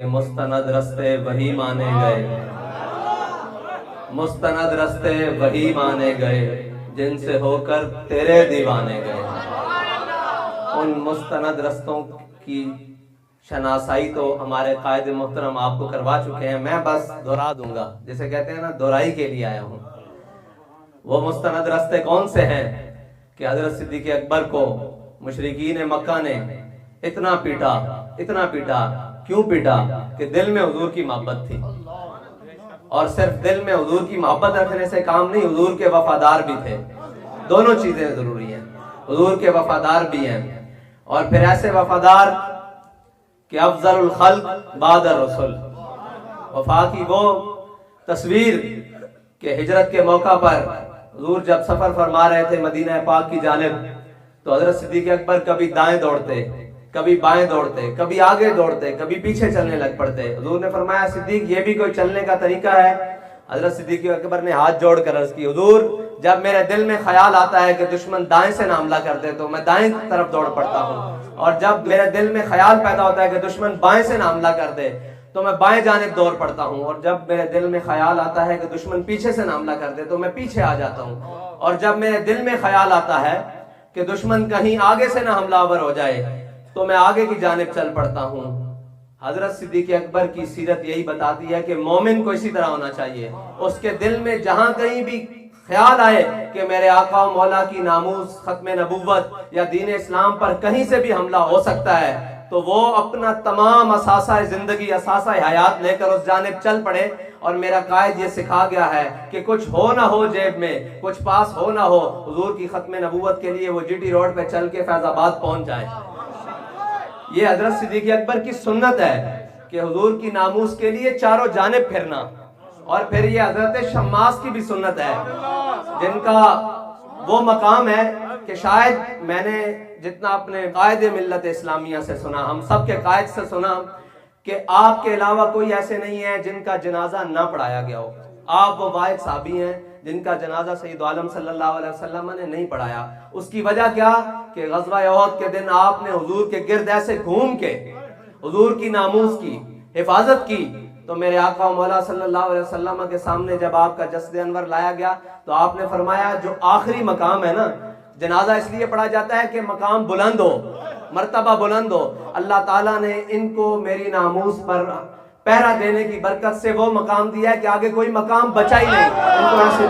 مستند رستے وہی مانے گئے، مستند رستے وہی مانے گئے جن سے ہو کر تیرے دیوانے گئے۔ ان مستند رستوں کی شناسائی تو ہمارے قائد محترم آپ کو کروا چکے ہیں، میں بس دہرا دوں گا، جسے کہتے ہیں نا دہرائی کے لیے آیا ہوں۔ وہ مستند رستے کون سے ہیں کہ حضرت صدیق اکبر کو مشرکین مکہ نے اتنا پیٹا، اتنا پیٹا، کیوں پیٹا کہ دل میں حضور کی محبت تھی، اور صرف دل میں حضور کی محبت رکھنے سے کام نہیں، حضور کے وفادار بھی تھے۔ دونوں چیزیں ضروری ہیں، حضور کے وفادار بھی ہیں، اور پھر ایسے وفادار کہ افضل الخلق بعد الرسل۔ وفا کی وہ تصویر کہ ہجرت کے موقع پر حضور جب سفر فرما رہے تھے مدینہ پاک کی جانب، تو حضرت صدیق اکبر کبھی دائیں دوڑتے، کبھی بائیں دوڑتے، کبھی آگے دوڑتے، کبھی پیچھے چلنے لگ پڑتے۔ حضور نے فرمایا صدیق یہ بھی کوئی چلنے کا طریقہ ہے؟ حضرت صدیق اکبر نے ہاتھ جوڑ کر عرض کی حضور جب میرے دل میں خیال آتا ہے کہ دشمن دائیں سے نہ حملہ کر دے تو میں دائیں طرف دوڑ پڑتا ہوں، اور جب میرے دل میں خیال پیدا ہوتا ہے کہ دشمن بائیں سے نہ حملہ کر دے تو میں بائیں جانب دوڑ پڑتا ہوں، اور جب میرے دل میں خیال آتا ہے کہ دشمن پیچھے سے نہ حملہ کر دے تو میں پیچھے آ جاتا ہوں، اور جب میرے دل میں خیال آتا ہے کہ دشمن کہیں آگے سے نہ حملہ آور ہو جائے تو میں آگے کی جانب چل پڑتا ہوں۔ حضرت صدیق اکبر کی سیرت یہی بتاتی ہے کہ مومن کو اسی طرح ہونا چاہیے، اس کے دل میں جہاں کہیں بھی خیال آئے کہ میرے آقا و مولا کی ناموس، ختم نبوت یا دین اسلام پر کہیں سے بھی حملہ ہو سکتا ہے، تو وہ اپنا تمام اثاثہ زندگی، اثاثہ حیات لے کر اس جانب چل پڑے۔ اور میرا قائد یہ سکھا گیا ہے کہ کچھ ہو نہ ہو جیب میں، کچھ پاس ہو نہ ہو، حضور کی ختم نبوت کے لیے وہ جی ٹی روڈ پہ چل کے فیض آباد پہنچ جائے۔ یہ حضرت صدیق اکبر کی سنت ہے کہ حضور کی ناموس کے لیے چاروں جانب پھرنا، اور پھر یہ حضرت شماس کی بھی سنت ہے جن کا وہ مقام ہے کہ شاید میں نے جتنا اپنے قائد ملت اسلامیہ سے سنا، ہم سب کے قائد سے سنا، کہ آپ کے علاوہ کوئی ایسے نہیں ہے جن کا جنازہ نہ پڑھایا گیا ہو۔ آپ وہ واحد صحابی ہیں جن کا جنازہ سید عالم صلی اللہ علیہ وسلم نے نہیں پڑھایا۔ اس کی وجہ کیا کہ غزوہ احد کے دن آپ نے حضور کے گرد ایسے گھوم کے حضور کی ناموس کی حفاظت کی، تو میرے آقا و مولا صلی اللہ علیہ وسلم کے سامنے جب آپ کا جسد انور لایا گیا تو آپ نے فرمایا جو آخری مقام ہے نا، جنازہ اس لیے پڑھا جاتا ہے کہ مقام بلند ہو، مرتبہ بلند ہو، اللہ تعالیٰ نے ان کو میری ناموس پر پہرا دینے کی برکت سے وہ مقام دیا ہے کہ آگے کوئی مقام بچا ہی نہیں، ان کو ایسے